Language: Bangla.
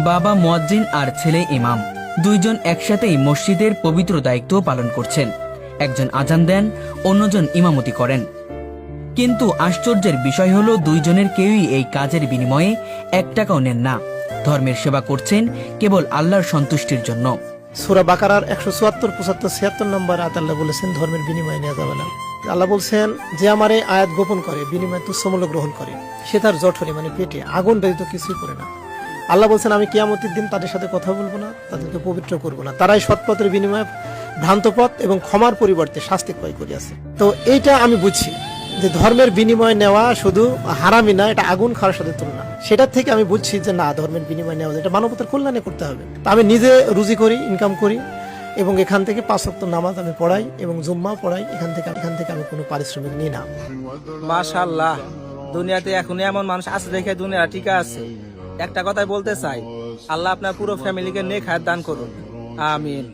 বাবা মুয়াজ্জিন আর ছেলে ইমাম, দুইজন একসাথেই মসজিদের পবিত্র দায়িত্ব পালন করছেন। একজন আজান দেন, অন্যজন ইমামতি করেন। কিন্তু আশ্চর্যের বিষয় হলো দুইজনের কেউই এই কাজের বিনিময়ে 1 টাকাও নেন না। ধর্মের সেবা করছেন কেবল আল্লাহর সন্তুষ্টির জন্য। সূরা বাকারার 174, 75, 76 নম্বর আয়াত আল্লাহ বলেছেন ধর্মের বিনিময় নেওয়া যাবে না। আল্লাহ বলছেন যে আমার এই আয়াত গোপন করে, বিনিময় তুচ্ছমূল্য গ্রহণ করে, সে তার জঠরে মানে পেটে আগুন ব্যতীত কিছুই করে না। আল্লাহ বলছেন আমি কিয়ামতের দিন তাদের সাথে কথা বলবো না, তাদেরকে পবিত্র করবো না। তারাই সৎপথের বিনিময়ে ভ্রান্ত পথ এবং ক্ষমার পরিবর্তে শাস্তি ক্রয় করিয়াছে। তো এইটা আমি বুঝছি যে ধর্মের বিনিময় নেওয়া শুধু হারামি না, এটা আগুন খাওয়ার সাথে তুলনা। সেটার থেকে আমি বুঝছি যে না, ধর্মের বিনিময় নেওয়া এটা মানবতার কল্যাণে করতে হবে। তা আমি নিজে রুজি করি, ইনকাম করি এবং এখান থেকে 5 ওয়াক্ত নামাজ আমি পড়াই এবং জুম্মা পড়াই। এখান থেকে আমি কোনো পারিশ্রমিক নিই না। মাশাআল্লাহ, দুনিয়াতে এখন এমন মানুষ আছে দেখে দুনিয়া ঠিক আছে। একটা কথাই বলতে চাই, আল্লাহ আপনার পুরো ফ্যামিলিকে নেক হায়াত দান করুন, আমিন।